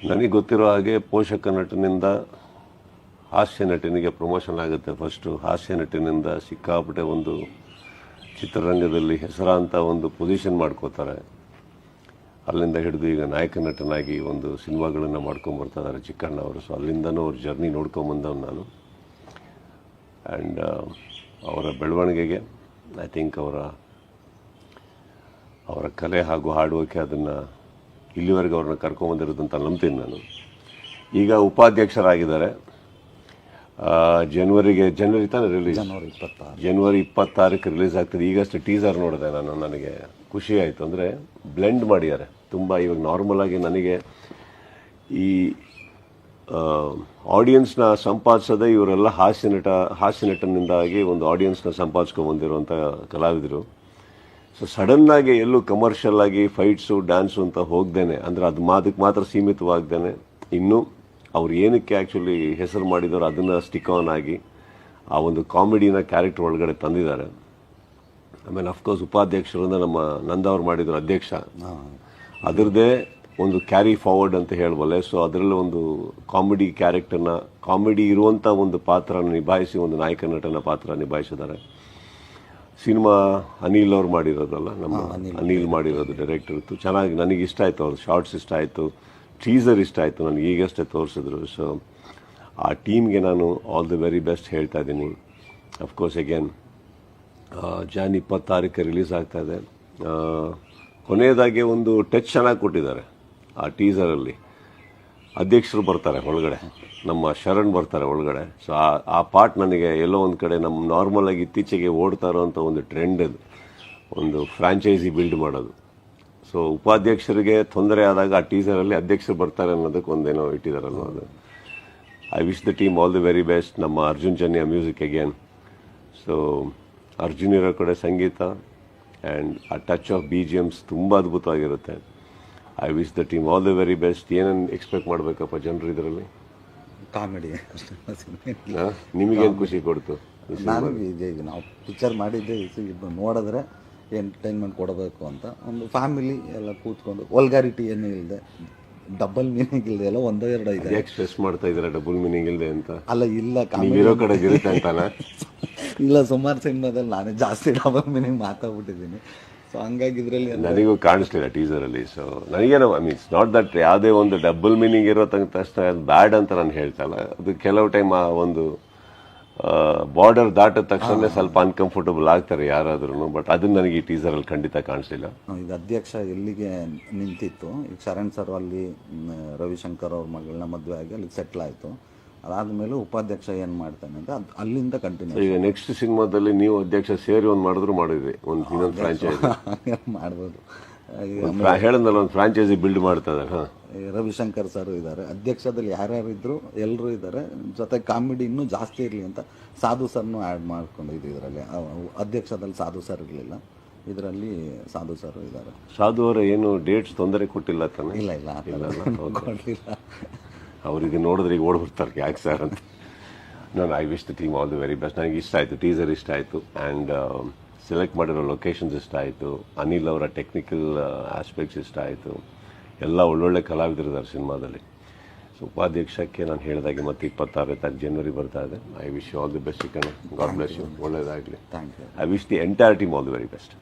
ನನಗೆ ಗೊತ್ತಿರೋ ಹಾಗೆ ಪೋಷಕ ನಟನಿಂದ ಹಾಸ್ಯ ನಟನಿಗೆ ಪ್ರಮೋಷನ್ ಆಗುತ್ತೆ. ಫಸ್ಟು ಹಾಸ್ಯ ನಟನಿಂದ ಸಿಕ್ಕಾಪಟ್ಟೆ ಒಂದು ಚಿತ್ರರಂಗದಲ್ಲಿ ಹೆಸರಾಂತ ಒಂದು ಪೊಸಿಷನ್ ಮಾಡ್ಕೋತಾರೆ. ಅಲ್ಲಿಂದ ಹಿಡಿದು ಈಗ ನಾಯಕ ನಟನಾಗಿ ಒಂದು ಸಿನಿಮಾಗಳನ್ನು ಮಾಡ್ಕೊಂಬರ್ತಿದ್ದಾರೆ ಚಿಕ್ಕಣ್ಣ ಅವರು. ಸೊ ಅಲ್ಲಿಂದನೂ ಅವ್ರ ಜರ್ನಿ ನೋಡ್ಕೊಂಬಂದವನು ನಾನು. ಆ್ಯಂಡ್ ಅವರ ಬೆಳವಣಿಗೆಗೆ ಐ ಥಿಂಕ್ ಅವರ ಕಲೆ ಹಾಗೂ ಹಾಡುವಿಕೆ ಅದನ್ನು ಇಲ್ಲಿವರೆಗೆ ಅವ್ರನ್ನ ಕರ್ಕೊಂಬಂದಿರೋದಂತ ನಂಬ್ತೀನಿ ನಾನು. ಈಗ ಉಪಾಧ್ಯಕ್ಷರಾಗಿದ್ದಾರೆ. ಜನವರಿ ತಾನೇ ರಿಲೀಸ್, ಜನವರಿ 26ಕ್ಕೆ ರಿಲೀಸ್ ಆಗ್ತದೆ. ಈಗಷ್ಟೇ ಟೀಸರ್ ನೋಡಿದೆ ನಾನು, ನನಗೆ ಖುಷಿ ಆಯಿತು. ಅಂದರೆ ಬ್ಲೆಂಡ್ ಮಾಡಿದ್ದಾರೆ ತುಂಬ. ಇವಾಗ ನಾರ್ಮಲ್ ಆಗಿ ನನಗೆ ಈ ಆಡಿಯನ್ಸ್ನ ಸಂಪಾದಿಸೋದೇ ಇವರೆಲ್ಲ ಹಾಸ್ಯ ನಟನಿಂದಾಗಿ ಒಂದು ಆಡಿಯನ್ಸ್ನ ಸಂಪಾದಿಸ್ಕೊಂಡ್ಬಂದಿರುವಂಥ ಕಲಾವಿದರು. ಸೊ ಸಡನ್ನಾಗಿ ಎಲ್ಲೂ ಕಮರ್ಷಿಯಲ್ ಆಗಿ ಫೈಟ್ಸು ಡ್ಯಾನ್ಸು ಅಂತ ಹೋಗ್ದೇನೆ, ಅಂದರೆ ಅದಕ್ಕೆ ಮಾತ್ರ ಸೀಮಿತವಾಗ್ದೇನೆ ಇನ್ನೂ ಅವ್ರು ಏನಕ್ಕೆ ಆ್ಯಕ್ಚುಲಿ ಹೆಸರು ಮಾಡಿದವರು ಅದನ್ನು ಸ್ಟಿಕ್ ಆನ್ ಆಗಿ ಆ ಒಂದು ಕಾಮಿಡಿನ ಕ್ಯಾರೆಕ್ಟರ್ ಒಳಗಡೆ ತಂದಿದ್ದಾರೆ. ಆಮೇಲೆ ಅಫ್ಕೋರ್ಸ್ ಉಪಾಧ್ಯಕ್ಷರಿಂದ ನಮ್ಮ ನಂದವ್ರು ಮಾಡಿದ್ರು ಅಧ್ಯಕ್ಷ, ಅದರದ್ದೇ ಒಂದು ಕ್ಯಾರಿ ಫಾರ್ವರ್ಡ್ ಅಂತ ಹೇಳ್ಬಲ್ಲೆ. ಸೊ ಅದರಲ್ಲಿ ಒಂದು ಕಾಮಿಡಿ ಕ್ಯಾರೆಕ್ಟರ್ನ, ಕಾಮಿಡಿ ಇರುವಂಥ ಒಂದು ಪಾತ್ರನ ನಿಭಾಯಿಸಿ ಒಂದು ನಾಯಕ ನಟನ ಪಾತ್ರ ನಿಭಾಯಿಸಿದ್ದಾರೆ. ಸಿನಿಮಾ ಅನಿಲ್ ಅವ್ರು ಮಾಡಿರೋದಲ್ಲ, ನಮ್ಮ ಅನಿಲ್ ಮಾಡಿರೋದು ಡೈರೆಕ್ಟರ್. ಚೆನ್ನಾಗಿ ನನಗೆ ಇಷ್ಟ ಆಯಿತು, ಅವ್ರ ಶಾರ್ಟ್ಸ್ ಇಷ್ಟ ಆಯಿತು, ಟೀಸರ್ ಇಷ್ಟ ಆಯಿತು, ನನಗೆ ಈಗಷ್ಟೇ ತೋರಿಸಿದ್ರು. ಸೊ ಆ ಟೀಮ್ಗೆ ನಾನು ಆಲ್ ದಿ ವೆರಿ ಬೆಸ್ಟ್ ಹೇಳ್ತಾ ಇದ್ದೀನಿ. ಅಫ್ಕೋರ್ಸ್ ಅಗೇನ್ ಜಾನ್ 26ಕ್ಕೆ ರಿಲೀಸ್ ಆಗ್ತಾಯಿದೆ. ಕೊನೆಯದಾಗಿ ಒಂದು ಟಚ್ ಚೆನ್ನಾಗಿ ಕೊಟ್ಟಿದ್ದಾರೆ ಆ ಟೀಸರಲ್ಲಿ. ಅಧ್ಯಕ್ಷರು ಬರ್ತಾರೆ ಒಳಗಡೆ, ನಮ್ಮ ಶರಣ್ ಬರ್ತಾರೆ ಒಳಗಡೆ. ಸೊ ಆ ಪಾರ್ಟ್ ನನಗೆ ಎಲ್ಲೋ ಒಂದು ಕಡೆ ನಮ್ಮ ನಾರ್ಮಲ್ ಆಗಿ ಇತ್ತೀಚೆಗೆ ಓಡ್ತಾ ಇರೋವಂಥ ಒಂದು ಟ್ರೆಂಡ್ ಅದು, ಒಂದು ಫ್ರಾಂಚೈಸಿ ಬಿಲ್ಡ್ ಮಾಡೋದು. ಸೊ ಉಪಾಧ್ಯಕ್ಷರಿಗೆ ತೊಂದರೆ ಆದಾಗ ಆ ಟೀಸರಲ್ಲಿ ಅಧ್ಯಕ್ಷರು ಬರ್ತಾರೆ ಅನ್ನೋದಕ್ಕೆ ಒಂದೇನೋ ಇಟ್ಟಿದ್ದಾರಲ್ಲ ಅದು. I wish the team all the very best. ನಮ್ಮ Arjun Janya music again. So Arjun ಇರೋ ಕಡೆ ಸಂಗೀತ ಆ್ಯಂಡ್ ಆ ಟಚ್ ಆಫ್ BGMs ತುಂಬ ಅದ್ಭುತವಾಗಿರುತ್ತೆ. I wish the team all the very best. ಏನೇನು ಎಕ್ಸ್ಪೆಕ್ಟ್ ಮಾಡಬೇಕಪ್ಪ ಜನರು ಇದರಲ್ಲಿ? ಕಾಮಿಡಿ. ನಿಮಗೇನು ಖುಷಿ ಕೊಡ್ತು? ನಾನು ಈಗ ನಾವು ಪಿಕ್ಚರ್ ಮಾಡಿದ್ದೆ ಇದು ನೋಡಿದ್ರೆ ಎಂಟರ್ಟೈನ್ಮೆಂಟ್ ಕೊಡಬೇಕು ಅಂತ, ಒಂದು ಫ್ಯಾಮಿಲಿ ಎಲ್ಲ ಕೂತ್ಕೊಂಡು ವಲ್ಗಾರಿಟಿ ಏನೂ ಇಲ್ಲದೆ, ಡಬಲ್ ಮೀನಿಂಗ್ ಇಲ್ಲದೆ ಎಲ್ಲ ಒಂದೋ ಎರಡೋ ಇದೆ. ಯಾಕೆ ಸ್ಟ್ರೆಸ್ ಮಾಡ್ತಾ ಇದ್ದಾರೆ ಡಬಲ್ ಮೀನಿಂಗ್ ಇಲ್ಲದೆ ಅಂತ? ಅಲ್ಲ ಇಲ್ಲ, ಇರೋ ಕಡೆ ಇರುತ್ತೆ ಅಂತಾನ? ಇಲ್ಲ, ಸುಮಾರು ಸಿನಿಮಾದಲ್ಲಿ ನಾನೇ ಜಾಸ್ತಿ ಡಬಲ್ ಮೀನಿಂಗ್ ಮಾತಾಡ್ಬಿಟ್ಟಿದ್ದೀನಿ. ಸೊ ಹಂಗಾಗಿ ಇದರಲ್ಲಿ ನನಗೂ ಕಾಣಿಸ್ಲಿಲ್ಲ ಟೀಸರಲ್ಲಿ. ಸೊ ನನಗೇನೋ ಮೀನ್ಸ್ ನಾಟ್ ದಟ್ ಯಾವುದೇ ಒಂದು ಡಬಲ್ ಮೀನಿಂಗ್ ಇರೋ ತಕ್ಷಣ ಅದು ಬ್ಯಾಡ್ ಅಂತ ನಾನು ಹೇಳ್ತಾ ಇಲ್ಲ. ಅದು ಕೆಲವು ಟೈಮ್ ಆ ಒಂದು ಬಾರ್ಡರ್ ದಾಟಿದ ತಕ್ಷಣ ಸ್ವಲ್ಪ ಅನ್ಕಂಫರ್ಟಬಲ್ ಆಗ್ತಾರೆ ಯಾರಾದ್ರೂ. ಬಟ್ ಅದನ್ನ ನನಗೆ ಈ ಟೀಸರಲ್ಲಿ ಖಂಡಿತ ಕಾಣಿಸ್ಲಿಲ್ಲ. ಇದು ಅಧ್ಯಕ್ಷ ಎಲ್ಲಿಗೆ ನಿಂತಿತ್ತು, ಈಗ ಶರಣ್ ಸರ್ ಅಲ್ಲಿ ರವಿಶಂಕರ್ ಅವ್ರ ಮಗಳನ್ನ ಮದುವೆ ಆಗಿ ಅಲ್ಲಿ ಸೆಟ್ಲ್ ಆಯಿತು. ಅದಾದಮೇಲೆ ಉಪಾಧ್ಯಕ್ಷ ಏನು ಮಾಡ್ತಾನೆ ಅಂತ ಅಲ್ಲಿಂದ ಕಂಟಿನ್ಯೂ. ಈಗ ನೆಕ್ಸ್ಟ್ ಸಿನಿಮಾದಲ್ಲಿ ನೀವು ಅಧ್ಯಕ್ಷ ಸೇರಿ ಒಂದು ಮಾಡಿದ್ರಿ ಒಂದು ಇನ್ನೊಂದು ಫ್ರಾಂಚೈಸಿ ಮಾಡ್ಬೋದು. ಹೇಳಂದಲ್ಲ, ಒಂದು ಫ್ರಾಂಚೈಸಿ ಬಿಲ್ಡ್ ಮಾಡ್ತಾ ಇದ್ದಾರೆ. ರವಿಶಂಕರ್ ಸರ್ ಇದ್ದಾರೆ, ಅಧ್ಯಕ್ಷದಲ್ಲಿ ಯಾರ್ಯಾರು ಇದ್ರು ಎಲ್ಲರೂ ಇದ್ದಾರೆ. ಜೊತೆ ಕಾಮಿಡಿ ಇನ್ನೂ ಜಾಸ್ತಿ ಇರಲಿ ಅಂತ ಸಾಧು ಸರ್ನು ಆ್ಯಡ್ ಮಾಡ್ಕೊಂಡಿದ್ದು ಇದರಲ್ಲಿ. ಅಧ್ಯಕ್ಷದಲ್ಲಿ ಸಾಧು ಸರ್ ಇರಲಿಲ್ಲ, ಇದರಲ್ಲಿ ಸಾಧು ಸರ್ ಇದ್ದಾರೆ. ಸಾಧು ಅವರ ಏನು ಡೇಟ್ಸ್ ತೊಂದರೆ ಕೊಟ್ಟಿಲ್ಲ ತಾನೆ? ಇಲ್ಲ ಕೊಡಲಿಲ್ಲ. ಅವ್ರಿಗೆ ನೋಡಿದ್ರೆ ಈಗ ಓಡ್ಬಿಡ್ತಾರೆ ಯಾಕೆ ಸರ್ ಅಂತ. ನಾನು I wish the team all the very best. ನನಗೆ ಇಷ್ಟ ಆಯಿತು, ಟೀಸರ್ ಇಷ್ಟ ಆಯಿತು, ಆ್ಯಂಡ್ ಸೆಲೆಕ್ಟ್ ಮಾಡಿರೋ ಲೊಕೇಶನ್ಸ್ ಇಷ್ಟ ಆಯಿತು. ಅನಿಲ್ ಅವರ ಟೆಕ್ನಿಕಲ್ ಆಸ್ಪೆಕ್ಟ್ಸ್ ಇಷ್ಟ ಆಯಿತು. ಎಲ್ಲ ಒಳ್ಳೊಳ್ಳೆ ಕಲಾವಿದರಿದ್ದಾರೆ ಸಿನಿಮಾದಲ್ಲಿ. ಸೊ ಉಪಾಧ್ಯಕ್ಷಕ್ಕೆ ನಾನು ಹೇಳಿದಾಗೆ ಮತ್ತೆ 26ನೇ ತಾರೀಕು ಜನವರಿ ಬರ್ತಾ ಇದೆ. I wish you all the best. God bless you. ಒಳ್ಳೆಯದಾಗಲಿ. Thank you. I wish the entire team all the very best.